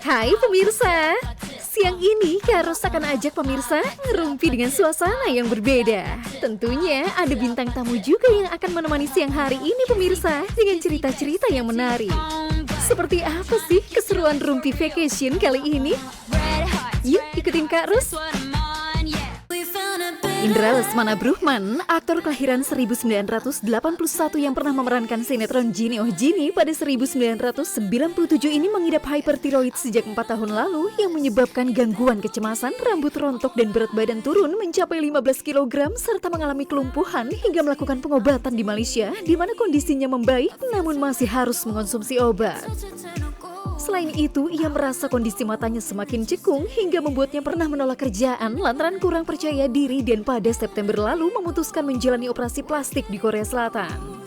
Hai pemirsa, siang ini Kak Ros akan ajak pemirsa ngerumpi dengan suasana yang berbeda. Tentunya ada bintang tamu juga yang akan menemani siang hari ini pemirsa dengan cerita-cerita yang menarik. Seperti apa sih keseruan rumpi vacation kali ini? Yuk ikutin Kak Ros. Indra Lesmana Bruggman, aktor kelahiran 1981 yang pernah memerankan sinetron Gini Oh Gini pada 1997 ini mengidap hypertiroid sejak 4 tahun lalu yang menyebabkan gangguan kecemasan, rambut rontok dan berat badan turun mencapai 15 kg serta mengalami kelumpuhan hingga melakukan pengobatan di Malaysia di mana kondisinya membaik namun masih harus mengonsumsi obat. Selain itu, ia merasa kondisi matanya semakin cekung hingga membuatnya pernah menolak kerjaan lantaran kurang percaya diri dan pada September lalu memutuskan menjalani operasi plastik di Korea Selatan.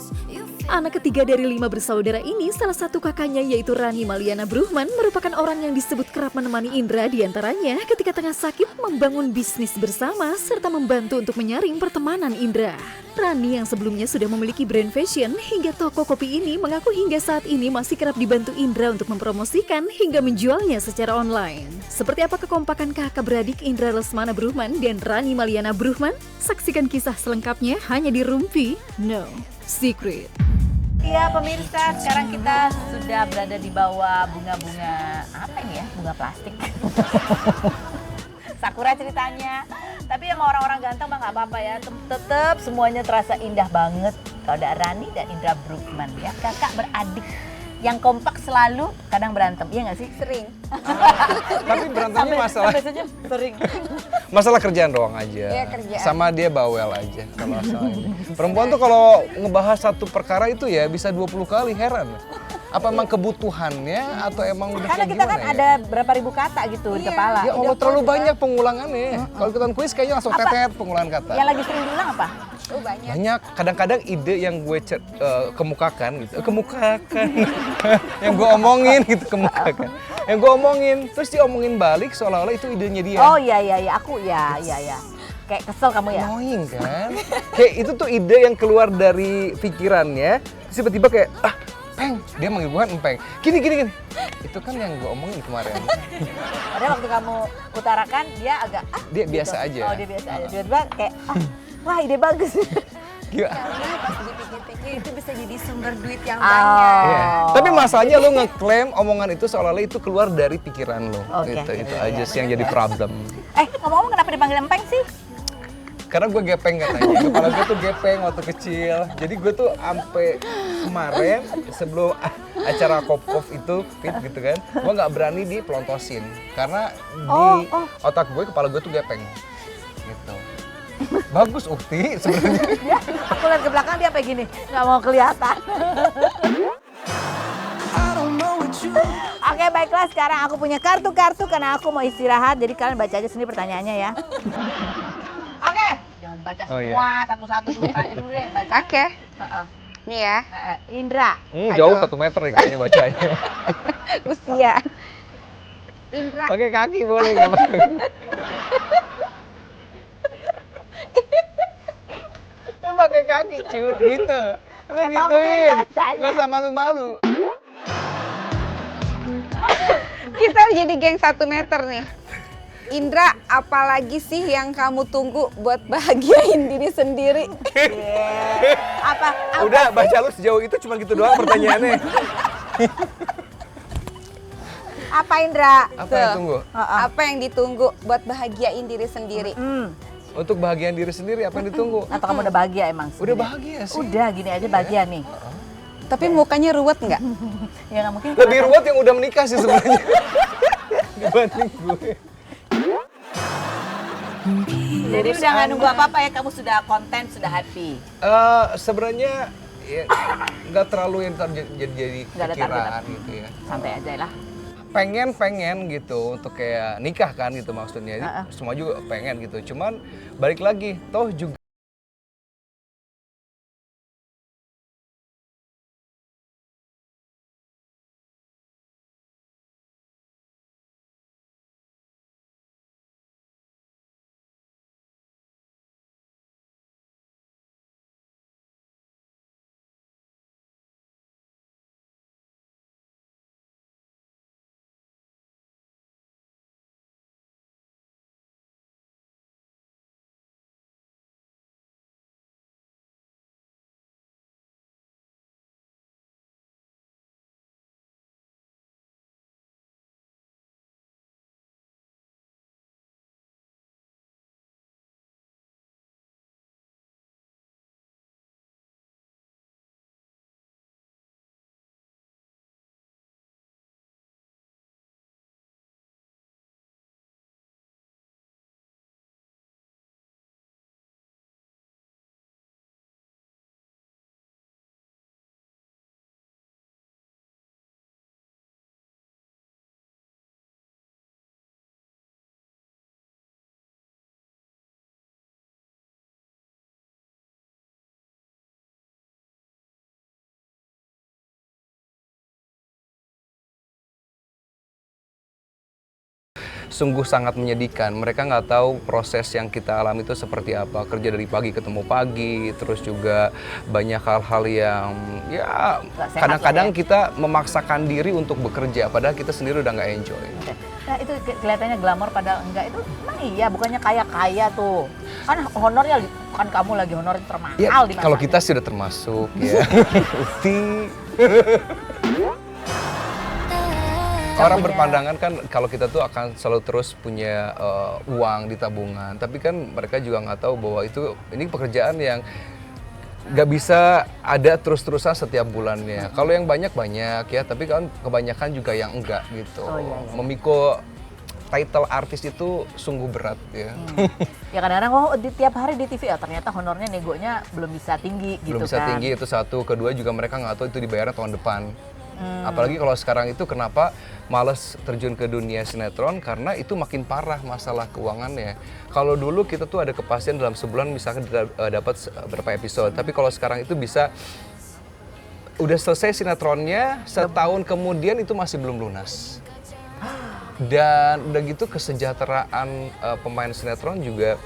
Anak ketiga dari 5 bersaudara ini, salah satu kakaknya yaitu Rani Maliana Bruggman merupakan orang yang disebut kerap menemani Indra diantaranya ketika tengah sakit membangun bisnis bersama serta membantu untuk menyaring pertemanan Indra. Rani yang sebelumnya sudah memiliki brand fashion hingga toko kopi ini mengaku hingga saat ini masih kerap dibantu Indra untuk mempromosikan hingga menjualnya secara online. Seperti apa kekompakan kakak beradik Indra Lesmana Bruggman dan Rani Maliana Bruggman? Saksikan kisah selengkapnya hanya di Rumpi No Secret. Iya pemirsa, sekarang kita sudah berada di bawah bunga-bunga apa ini ya? Bunga plastik. Sakura ceritanya. Tapi sama orang-orang ganteng mah nggak apa-apa ya. Tetap semuanya terasa indah banget. Kalau ada Rani dan Indra Bruggman ya, kakak beradik yang kompak selalu kadang berantem. Iya nggak sih? Sering. Tapi berantemnya masalah sering. masalah kerjaan doang aja. Iya, kerjaan. Sama dia bawel aja kalau masalah ini. Perempuan tuh kalau ngebahas satu perkara itu ya bisa 20 kali, heran. Apa emang kebutuhannya atau emang udah Karena kayak kita gimana kan ya? ada berapa ribu kata gitu di kepala. Ya Allah, terlalu banyak pengulangannya. Kalau ikutan kuis kayaknya langsung Apa? tetet pengulangan kata. Yang lagi sering diulang apa? Oh banyak. Banyak, kadang-kadang ide yang gue kemukakan gitu, kemukakan, yang gue omongin gitu kemukakan, yang gue omongin, terus diomongin balik seolah-olah itu idenya dia. Oh iya, aku ya. Kayak kesel kamu ya? Annoying kan? Kayak itu tuh ide yang keluar dari pikirannya, terus tiba-tiba kayak, Peng, dia manggil gue kan Empeng, gini. Itu kan yang gue omongin kemarin. Padahal waktu kamu utarakan, dia agak Dia gitu. biasa aja. Oh dia biasa aja, tiba-tiba kayak wah ide bagus. Gila. Karena pas dipikir-pikir itu bisa jadi sumber duit yang Oh. banyak. Iya. Tapi masalahnya lo ngeklaim omongan itu seolah-olah itu keluar dari pikiran lo. Oke. Itu aja sih yang jadi problem. Ngomong-ngomong kenapa dipanggil empeng sih? Karena gue gepeng katanya, kepala gue tuh gepeng waktu kecil. Jadi gue tuh sampai kemarin sebelum acara Kop-Kop itu fit gitu kan, gue nggak berani dipelontosin karena di otak gue kepala gue tuh gepeng. Gitu. Bagus Ukti sebenarnya. Ya, aku lihat ke belakang dia kayak gini, nggak mau kelihatan. Oke baiklah, sekarang aku punya kartu-kartu karena aku mau istirahat. Jadi kalian baca aja sendiri pertanyaannya ya. Oke, jangan baca Oh, iya. semua satu-satu dulu, tanya dulu deh. Baca. Oke. Nih ya, Indra. Jauh 1 meter nih kayaknya bacanya. usia. Indra. Pakai kaki boleh nggak apa-apa. Pakai kaki cuy gitu. Udah gituin. Gak usah malu-malu. Kita jadi geng 1 meter nih. Indra, apalagi sih yang kamu tunggu buat bahagiain diri sendiri? Apa? Udah baca lu sejauh itu cuma gitu doang pertanyaannya. Apa Indra? Apa yang tunggu? Apa yang ditunggu buat bahagiain diri sendiri? Untuk bahagian diri sendiri apa yang ditunggu? Atau kamu udah bahagia emang? Udah sendiri? bahagia sih. Udah gini aja bahagia nih. Tapi mukanya ruwet nggak? Ya nggak mungkin. Lebih ruwet yang udah menikah sih sebenarnya. Dibanding gue. Jadi udah nggak nunggu apa-apa ya, kamu sudah konten, sudah happy. Sebenarnya ya, nggak terlalu yang jadi Nggak ada pikiran target. gitu ya. Santai aja lah. Pengen gitu untuk kayak nikah kan gitu maksudnya. Semua juga pengen gitu. Cuman balik lagi, toh juga sungguh sangat menyedihkan. Mereka nggak tahu proses yang kita alami itu seperti apa. Kerja dari pagi ketemu pagi, terus juga banyak hal-hal yang ya Nggak sehat kadang-kadang lah ya. kita memaksakan diri untuk bekerja, padahal kita sendiri udah nggak enjoy. Nah itu kelihatannya glamor padahal enggak, itu emang iya bukannya kaya-kaya tuh. Kan honornya kan kamu lagi honor termahal Ya, di kalau masanya. kita sudah termasuk ya. Uti. Orang berpandangan kan kalau kita tuh akan selalu terus punya uang di tabungan, tapi kan mereka juga nggak tahu bahwa ini pekerjaan yang nggak bisa ada terus-terusan setiap bulannya. Kalau yang banyak-banyak ya, tapi kan kebanyakan juga yang enggak gitu. Oh, iya. Memikul title artis itu sungguh berat ya. Ya kadang-kadang tiap hari di TV ternyata honornya negonya belum bisa tinggi gitu Belum bisa kan. tinggi, itu satu. Kedua juga mereka nggak tahu itu dibayarnya tahun depan. Apalagi kalau sekarang itu kenapa males terjun ke dunia sinetron, karena itu makin parah masalah keuangannya. Kalau dulu kita tuh ada kepastian dalam sebulan misalkan dapat berapa episode, tapi kalau sekarang itu bisa udah selesai sinetronnya, setahun kemudian itu masih belum lunas. Dan udah gitu kesejahteraan pemain sinetron juga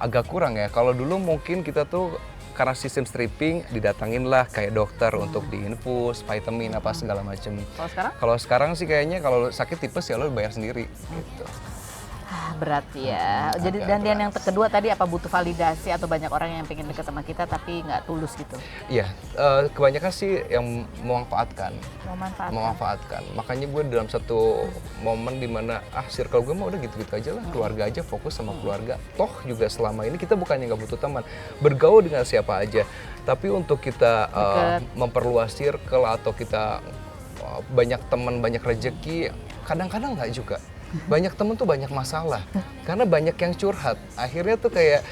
agak kurang ya. Kalau dulu mungkin kita tuh karena sistem stripping didatangin lah kayak dokter untuk diinfus, vitamin apa segala macem. Kalau sekarang? Kalau sekarang sih kayaknya kalau sakit tipes ya lo bayar sendiri gitu. Berat ya. Jadi dan yang kedua tadi apa butuh validasi atau banyak orang yang pengen deket sama kita tapi nggak tulus gitu. Iya, kebanyakan sih yang memanfaatkan. Memanfaatkan. Makanya gue dalam satu momen dimana circle gue mah udah gitu-gitu aja lah, keluarga aja, fokus sama keluarga. Toh juga selama ini kita bukannya nggak butuh teman, bergaul dengan siapa aja. Tapi untuk kita memperluas circle atau kita banyak teman, banyak rejeki, kadang-kadang nggak juga. Banyak temen tuh banyak masalah karena banyak yang curhat. Akhirnya tuh kayak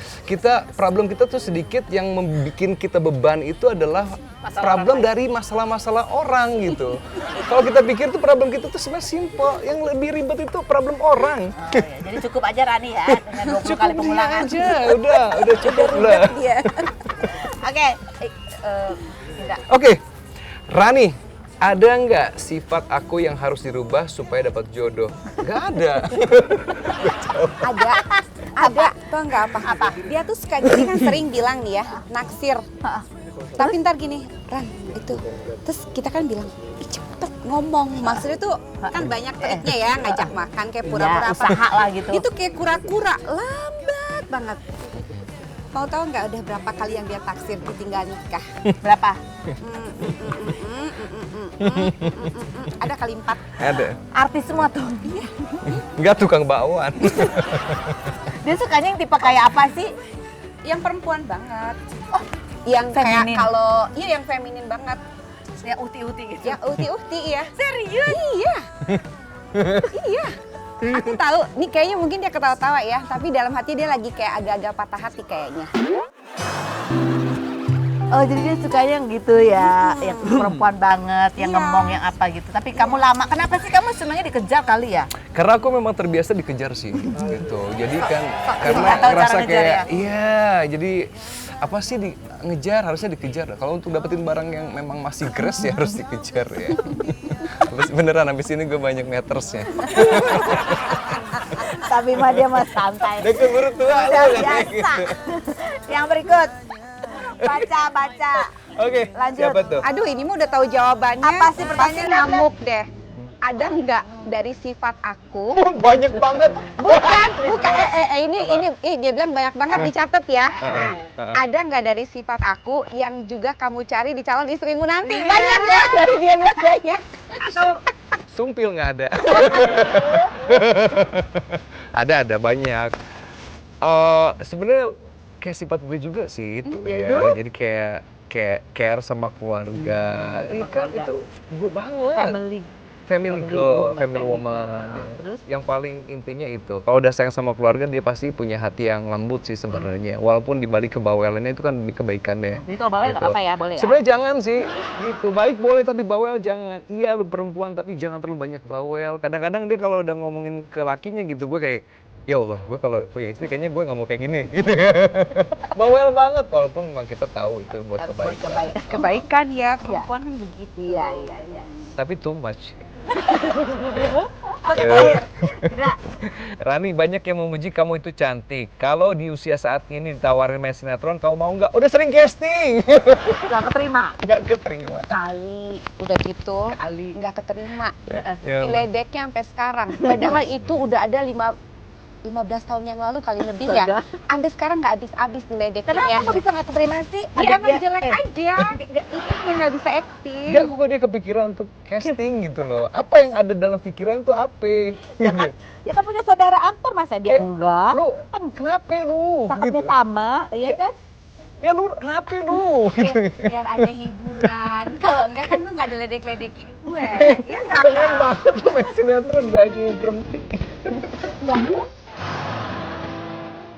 problem kita tuh sedikit, yang membuat kita beban itu adalah problem dari masalah-masalah orang gitu. Kalau kita pikir tuh problem kita tuh sebenarnya simple, yang lebih ribet itu problem orang. Oh, ya. Jadi cukup aja Rani ya dengan 20 Cukup kali dia pengulangan. aja, udah cukup lah. Dia. Oke, Indra. Oke, Rani, ada nggak sifat aku yang harus dirubah supaya dapat jodoh? Nggak ada. Ada, tau nggak apa? Dia tuh suka gini kan, sering bilang nih ya, naksir. Tapi ntar gini, Ran, itu. Terus kita kan bilang, ih cepet ngomong. Maksudnya tuh kan banyak triknya ya, ngajak makan kayak pura-pura Ya, usaha lah gitu. Itu kayak kura-kura, lambat banget. Mau tahu nggak udah berapa kali yang dia taksir ditinggal nikah? Berapa? Ada kali 4. Ada. Artis semua tuh. Nggak tukang bakwan. Dia sukanya yang tipe kayak apa sih? Yang perempuan banget. Yang Feminin. kayak kalau yang feminin banget. Ya uti-uti gitu. Yang uhti-uhti ya. Serius? Iya. Iya. Aku tahu, nih kayaknya mungkin dia ketawa-tawa ya, tapi dalam hati dia lagi kayak agak-agak patah hati kayaknya. Oh jadi dia sukanya yang gitu ya, yang perempuan banget, yang Iya. ngemong, yang apa gitu. Tapi kamu lama, kenapa sih kamu senangnya dikejar kali ya? Karena aku memang terbiasa dikejar sih, gitu. Jadi kan karena nggak tahu cara ngerasa ngejar kayak, ya? iya, jadi apa sih ngejar, harusnya dikejar. Kalau untuk dapetin barang yang memang masih gres ya harus dikejar ya. Terus beneran habis ini gue banyak metersnya. Tapi mah dia mah santai. Udah keburu tua Udah lu, biasa. gitu. Yang berikut, baca. Oke, Lanjut. siapa tuh? Aduh, ini mah udah tahu jawabannya. Apa sih pertanyaannya? Pasti ngamuk deh. Ada nggak dari sifat aku? Banyak banget. Bukan. Ini dia bilang banyak banget, dicatat ya. Ada nggak dari sifat aku yang juga kamu cari di calon istrimu nanti? Banyak ya dari dia biasanya. Sumpil nggak ada. ada banyak. Sebenarnya kayak sifat gue juga sih itu ya. Jadi kayak care sama keluarga. Kan itu gue banget. Family girl, family woman. Terus? Yang paling intinya itu, kalau udah sayang sama keluarga dia pasti punya hati yang lembut sih sebenarnya. Walaupun dibalik kebawelannya itu kan demi kebaikannya. Jadi kalau bawel nggak Gitu. apa ya, boleh ya? Sebenarnya jangan sih, gitu. Baik boleh tapi bawel jangan. Iya perempuan tapi jangan terlalu banyak bawel. Kadang-kadang dia kalau udah ngomongin ke lakinya gitu, gue kayak, ya Allah, gue kalau punya istri kayaknya gue nggak mau kayak gini. Gitu. Bawel banget, walaupun memang kita tahu itu buat kebaikan. Kebaikan ya, perempuan kan begitu. Iya. Tapi too much. Rani, banyak yang memuji kamu itu cantik. Kalau di usia saat ini ditawarin main sinetron, kamu mau nggak? Udah sering casting. Gak keterima. Nggak keterima. Kali udah gitu nggak keterima. Ya, Diledeknya sampai sekarang. Padahal itu udah ada 15 tahun yang lalu kali lebih ya. Anda sekarang nggak habis-habis diledeknya. Kenapa bisa nggak keterima sih? Dia emang jelek aja. Itu nggak bisa acting. Enggak, kok dia kepikiran untuk casting gitu loh. Apa yang ada dalam pikiran itu apa? Ya kan punya saudara aktor, masa dia enggak? Lu, kenapa lu? Cakepnya Gitu. sama, iya kan? Ya lu, kenapa lu? Gitu. Biar ada hiburan. Kalau enggak kan lu nggak diledek-ledekin gue. Ya nggak? Keren banget lu main sinetron, gaji berhenti.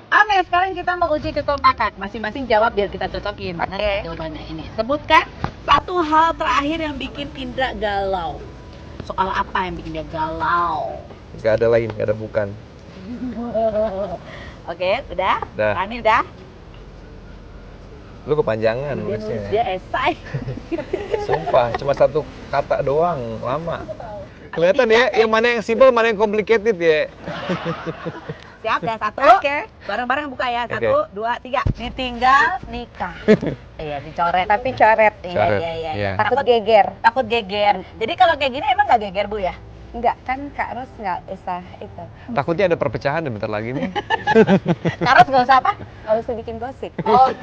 Oke, sekarang kita mau uji kekompakan. Masing-masing jawab biar kita cocokin. Jawabannya ini. Sebutkan satu hal terakhir yang bikin Indra galau. Soal apa yang bikin dia galau? Gak ada lain, gak ada bukan. Oke, udah? Udah. Rani udah? Lu kepanjangan Dia nulis, nulisnya. dia esai. Sumpah, cuma satu kata doang, lama. Kelihatan ya, yang mana yang simple, mana yang complicated ya. Siap ya, satu. Oke. Bareng-bareng buka ya. Oke. 1, 2, 3. Ditinggal nikah. Iya, dicoret. Tapi coret. Iya, Coret, iya, iya. iya. Takut geger. Takut geger. Jadi kalau kayak gini emang nggak geger, Bu ya? Enggak, kan Kak Ros nggak usah itu. Takutnya ada perpecahan bentar lagi nih. Karos nggak usah apa? Nggak usah bikin gosip. Oh,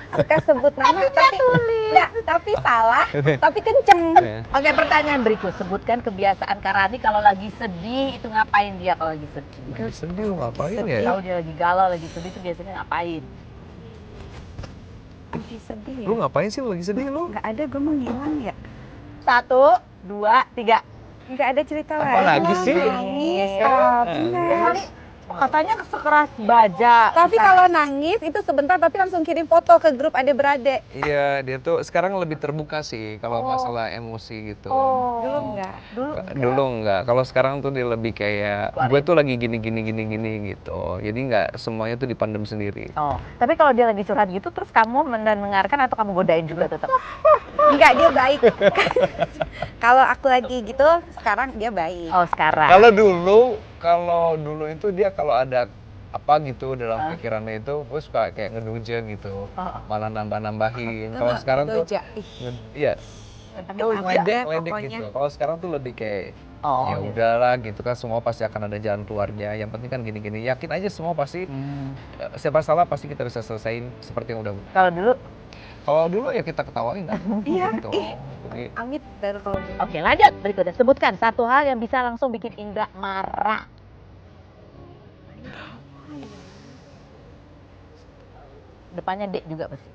Suka sebut nama tapi enggak, tapi salah, tapi kenceng. Ya. Oke, pertanyaan berikut. Sebutkan kebiasaan Karani kalau lagi sedih, itu ngapain dia kalau lagi sedih? Lagi sedih lu ngapain Sedih, ya? kalau dia lagi galau, lagi sedih itu biasanya ngapain? Lagi sedih ya? Lu ngapain sih lu lagi sedih lu? Nggak ada, gue menghilang ya. 1, 2, 3. Nggak ada cerita Apa lagi sih? Nangis, protes. Katanya sekeras baja. Tapi kalau nangis itu sebentar tapi langsung kirim foto ke grup adik-beradik. Iya, dia tuh sekarang lebih terbuka sih kalau masalah emosi gitu. Dulu enggak. Dulu enggak, kalau sekarang tuh dia lebih kayak gue tuh lagi gini gitu. Jadi nggak semuanya tuh dipendam sendiri. Oh, tapi kalau dia lagi curhat gitu, terus kamu mendengarkan atau kamu godain juga tetap? Enggak, dia baik. Kalau aku lagi gitu, sekarang dia baik. Oh, sekarang. Kalau dulu itu dia kalau ada apa gitu dalam pikirannya itu, gue suka kayak ngeduja gitu, malah nambah-nambahin. Kalau sekarang tuh, Doja. iya, ledek pokoknya. gitu. Kalau sekarang tuh lebih kayak Oh, ya gitu. udahlah gitu kan, semua pasti akan ada jalan keluarnya. Yang penting kan gini-gini, yakin aja semua pasti siapa salah pasti kita bisa selesaiin seperti yang udah. Kalau dulu, Kalau dulu ya kita ketawain kan. Iya. Gitu. Jadi, Amit baru kalau oke lanjut. Berikutnya, sebutkan satu hal yang bisa langsung bikin Indra marah. Depannya Dek juga pasti.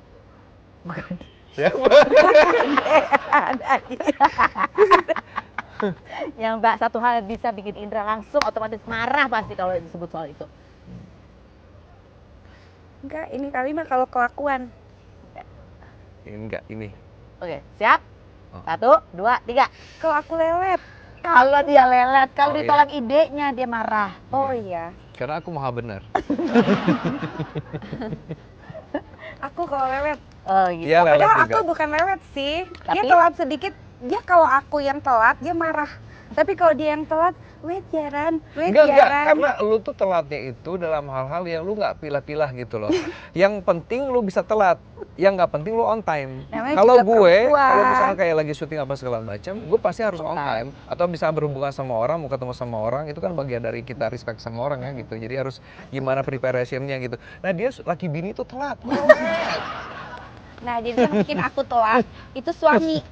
Bukan. siapa? Yang Mbak, satu hal yang bisa bikin Indra langsung otomatis marah pasti kalau disebut soal itu. enggak, ini kali mah kalau kelakuan. Enggak ini. Oke, siap? Oh. 1, 2, 3. Kalau aku lelet. Kalau dia lelet, kalau Oh, iya. ditolak idenya dia marah. Oh iya. Karena aku maha benar. Aku kalau lelet. Oh gitu. Iya lelet Padahal juga. aku bukan lelet sih. Dia Tapi- telat sedikit. Dia kalau aku yang telat, dia marah. Tapi kalau dia yang telat, wait jaran. Enggak, karena lu tuh telatnya itu dalam hal-hal yang lu nggak pilah-pilah gitu loh. Yang penting lu bisa telat, yang nggak penting lu on time. Namanya Kalau juga gue, perempuan. kalau misalnya kayak lagi syuting apa segala macam, gue pasti harus on time. Atau bisa berhubungan sama orang, mau ketemu sama orang, itu kan bagian dari kita respect sama orang ya gitu. Jadi harus gimana preparationnya gitu. Nah dia laki bini tuh telat. Nah, jadi yang bikin aku telat itu suami.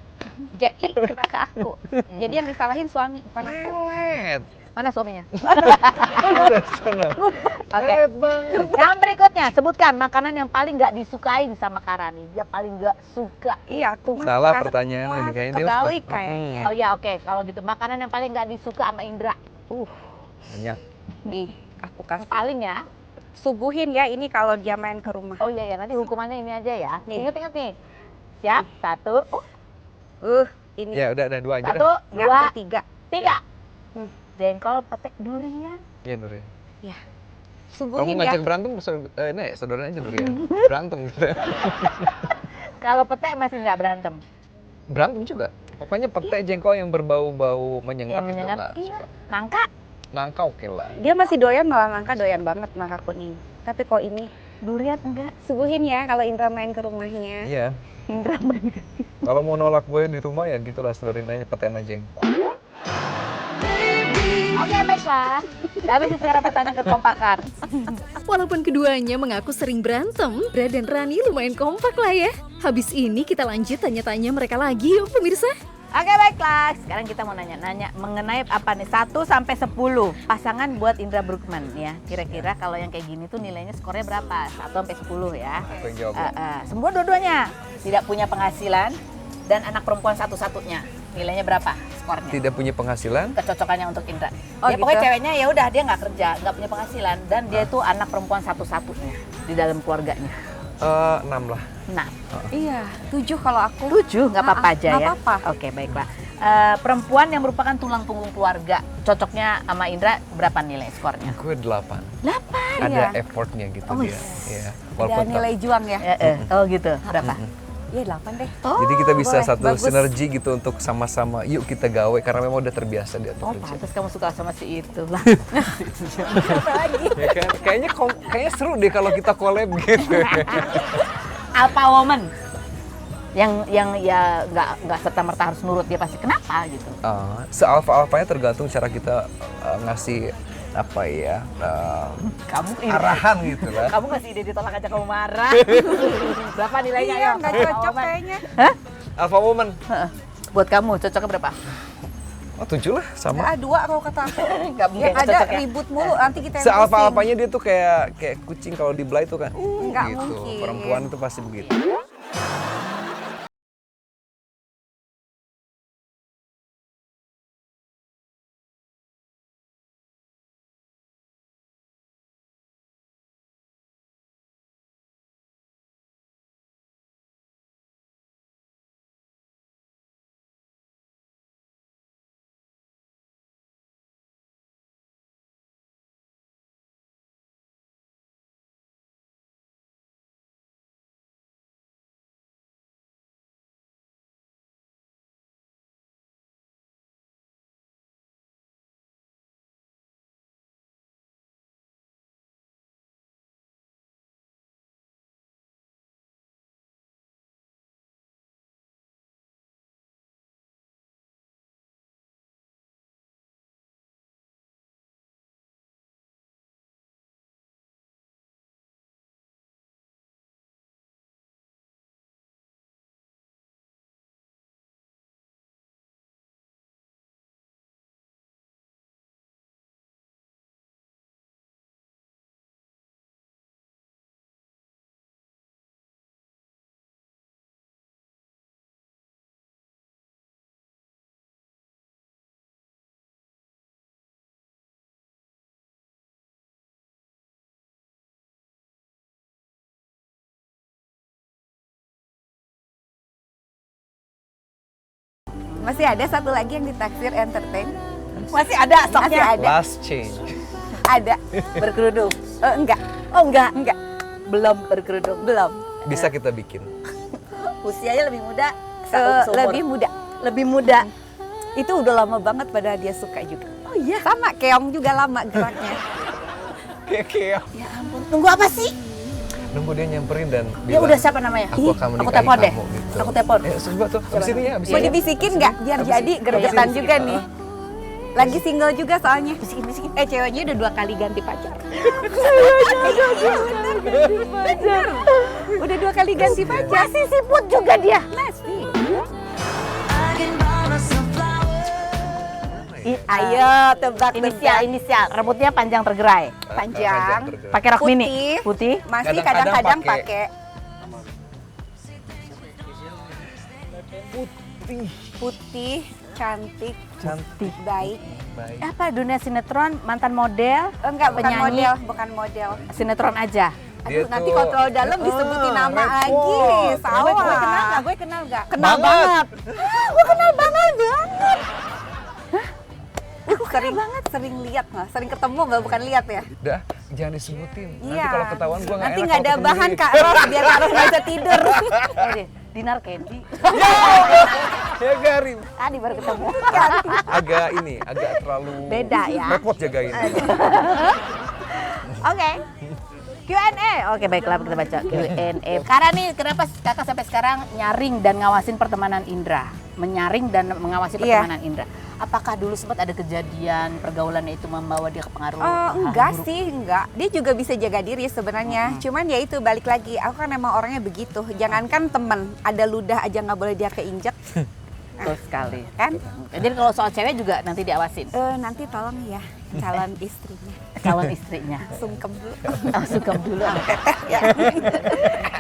Jadi kena ke aku. Jadi yang disalahin suami, bukan aku. Lelet. Mana suaminya? Udah sana. Oke. Lelet banget. Yang berikutnya, sebutkan makanan yang paling nggak disukain sama Karani. Dia paling nggak suka. Iya, aku mah Salah suka pertanyaan semua. ini kayaknya dia Kebalik suka. kayaknya. Oh ya, oke. Kalau gitu, makanan yang paling nggak disuka sama Indra. Banyak. Nih, aku kasih. Paling ya. Suguhin ya ini kalau dia main ke rumah. Oh iya ya, nanti hukumannya ini aja ya. Nih. Ingat-ingat nih. Siap, 1, Ini. Ya udah ada dua aja 1, dah. 2, 2, 3. 3. Hmm. Jengkol, petek, durian. Iya Nur ya. Kalau Suguhin mau ya. ngajak berantem, ini saudaranya aja Nur ya. Berantem gitu. Kalau petek masih nggak berantem. Berantem juga. Pokoknya pete jengkol yang berbau-bau menyengat Yang itu menyengat, nggak iya. suka. Nangka. Nangka oke lah. Dia masih doyan, malah nangka doyan banget nangka kuning. Tapi kok ini Durian enggak. suguhin ya kalau Indra main ke rumahnya. Iya. Indra main. Kalau mau nolak gue di rumah ya gitu lah, seluruhin aja peten aja jengkol. Oke, baiklah. Habis secara pertanyaan kekompakan. Walaupun keduanya mengaku sering berantem, Indra dan Rani lumayan kompak lah ya. Habis ini kita lanjut tanya-tanya mereka lagi yuk pemirsa. Oke, baiklah. Sekarang kita mau nanya-nanya mengenai apa nih? 1 sampai 10 pasangan buat Indra Bruggman ya. Kira-kira kalau yang kayak gini tuh nilainya skornya berapa? 1 sampai 10 ya. Aku yang jawab. Semua dua-duanya tidak punya penghasilan dan anak perempuan satu-satunya. Nilainya berapa skornya? Tidak punya penghasilan. Kecocokannya untuk Indra. Oh, Ya pokoknya gitu. ceweknya ya udah dia nggak kerja, nggak punya penghasilan dan dia itu anak perempuan satu-satunya di dalam keluarganya. 6 lah. Nah, Iya, 7 kalau aku. 7 nggak apa-apa aja nggak ya. apa-apa. Oke, baiklah. Perempuan yang merupakan tulang punggung keluarga, cocoknya sama Indra berapa nilai skornya? Gue 8. 8 Ada ya. effortnya gitu Oh, dia. Iya. Ada nilai juang ya. Oh gitu. Berapa? Iya 8 deh. Oh, Jadi kita bisa boleh, satu bagus. sinergi gitu untuk sama-sama yuk kita gawe karena memang udah terbiasa dia tuh Oh, kerja. pantas kamu suka sama si itu lah. Ya kan? Kayaknya seru deh kalau kita collab gitu. Alpha woman. Yang ya nggak serta merta harus nurut dia pasti kenapa gitu. Sealfa-alfanya tergantung cara kita ngasih apa ya Kamu ini arahan gitu lah. kamu ngasih ide ditolak aja kamu marah. Berapa nilainya Iya, ya? nggak cocok kayaknya. Alpha woman. Buat kamu cocoknya berapa? Oh, 7 lah sama. Ya, 2 kalau kata aku. Nggak mungkin Yang ada cocok ya? ribut mulu, nanti kita yang Sealfa-alfanya dia tuh kayak kucing kalau dibelai tuh kan. Nggak gitu. mungkin. Perempuan itu pasti begitu. Masih ada satu lagi yang ditaksir entertain. Masih ada Masih stoknya. ada. Last change. Ada. Berkerudung. Enggak. Oh enggak. Enggak. Belum berkerudung. Belum. Bisa kita bikin. Usianya lebih muda. Lebih muda. Lebih muda. Itu udah lama banget pada dia suka juga. Oh iya. Sama keong juga lama geraknya. Kayak Ya ampun. Tunggu apa sih? nunggu dia nyamperin dan Ya bilang, udah siapa namanya? aku akan Aku menikahi telepon deh. kamu, gitu. Aku telepon. Coba tuh, abis ini ya, abis Mau ini. dibisikin nggak? Biar Abis jadi ini. gergetan Abis juga ini. nih. Lagi single juga soalnya. Bisikin. Ceweknya udah 2 kali ganti pacar. Udah 2 kali ganti pacar. Masih siput juga dia. Masih. Ayo tebak inisial. Rambutnya panjang tergerai. Panjang. tergerak. Pakai rok mini. Putih. Masih Kadang-kadang kadang-kadang pakai. pakai putih, cantik, Cantik. baik. Baik. Apa dunia sinetron, mantan model, Enggak, bukan penyanyi, model, bukan model. sinetron aja. Dia Aduh, nanti tuh- kontrol dalam disebutin nama lagi. repot. Salah. Gue kenal nggak? Kenal Banget. banget. Gue kenal banget. Aku sering lihat nggak, sering ketemu nggak, bukan lihat ya. Udah, jangan disebutin. Nanti Iya. kalau ketahuan gue nggak Nanti enak nggak ada kalau ketemu bahan dia. Kak Ros, biar Kak Ros nggak bisa tidur. Oh, deh, Dinar Candy. Ya Karim. Tadi baru ketemu. Agak terlalu Beda ya. repot jagain. Oke. Q&A. Oke, baiklah kita baca Q&A. Karena nih kenapa kakak sampai sekarang nyaring dan ngawasin pertemanan Indra? Menyaring dan mengawasi pertemanan Indra. Apakah dulu sempat ada kejadian pergaulannya itu membawa dia ke pengaruh? hal Enggak buruk? sih, enggak. Dia juga bisa jaga diri sebenarnya. Cuman ya itu balik lagi, aku kan emang orangnya begitu. Jangankan temen, ada ludah aja nggak boleh dia keinjek. Betul sekali. Kan? Jadi kalau soal cewek juga nanti diawasin. Nanti tolong ya calon istrinya. Calon istrinya. Sungkem dulu. Sungkem dulu.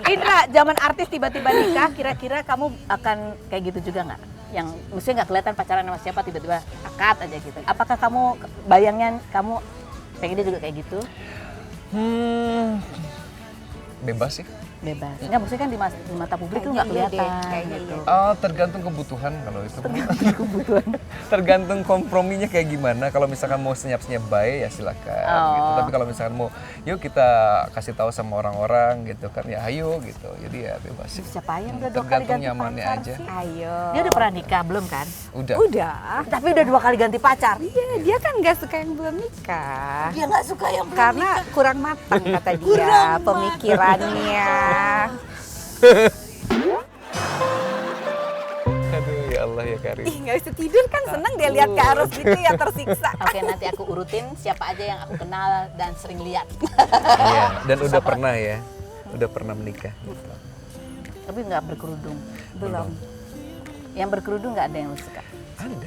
Indra, zaman artis tiba-tiba nikah, kira-kira kamu akan kayak gitu juga nggak? Yang maksudnya nggak kelihatan pacaran sama siapa, tiba-tiba akad aja gitu. Apakah kamu bayangnya kamu pengen dia juga kayak gitu? Bebas sih. Bebas. Enggak, maksudnya kan di mata publik tuh nggak Kayaknya iya kelihatan deh, kayaknya gitu. Tergantung kebutuhan kalau itu. Kebutuhan. Tergantung komprominya kayak gimana. Kalau misalkan mau senyap-senyap baik ya silakan. Gitu. Tapi kalau misalkan mau, yuk kita kasih tahu sama orang-orang gitu kan ya, ayo gitu. Jadi ya bebas sih. Siapa yang udah 2 kali Tergantung ganti nyamannya pacar aja. sih? Ayo. Dia udah pernah nikah belum kan? Udah. Udah. Tapi udah 2 kali ganti pacar. Iya, dia kan nggak suka yang belum nikah. Dia nggak suka yang belum Karena kurang matang kata dia pemikirannya. Aduh ya Allah ya Karim. Ih, nggak bisa tidur kan, seneng dia lihat ke arus gitu ya, tersiksa. Oke, nanti aku urutin siapa aja yang aku kenal dan sering lihat. Iya, dan udah pernah ya. Udah pernah menikah. Gitu. Tapi nggak berkerudung. Belum. Yang berkerudung nggak ada yang lu suka?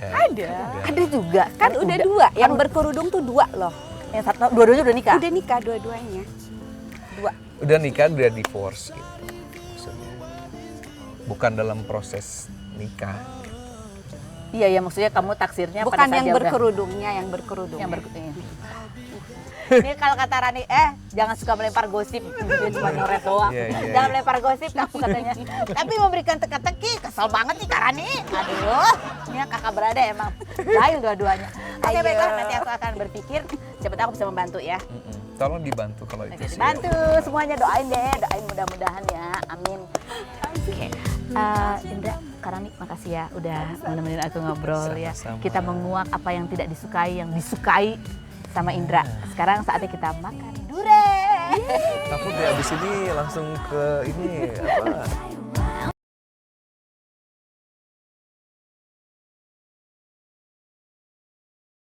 Ada. Ada juga. Kan udah dua, yang berkerudung tuh dua loh. Yang satu, dua-duanya udah nikah? Udah nikah dua-duanya. Dua. Udah nikah, udah divorce gitu. Maksudnya. Bukan dalam proses nikah. Iya, ya maksudnya kamu taksirnya Bukan pada saat yang dia udah- berkerudungnya, yang berkerudung. Yang berkerudung. Ini kalau kata Rani, jangan suka melempar gosip, dia cuma nyoret doang. Iya. Jangan melempar gosip kamu katanya. Tapi memberikan teka-teki, kesel banget nih Kak Rani. Aduh, ini kakak berada emang jahil dua-duanya. Oke, Ayo. baiklah, nanti aku akan berpikir, siapa tahu aku bisa membantu ya. Tolong dibantu kalau itu Oke, sih. bantu semuanya, doain deh, doain mudah-mudahan ya, amin. Oke, Indra, Kak Rani, makasih ya udah menemenin aku ngobrol ya. Sama-sama. Kita menguak apa yang tidak disukai, yang disukai sama Indra. Sekarang saatnya kita makan durian. Takut ya abis ini langsung ke ini apa?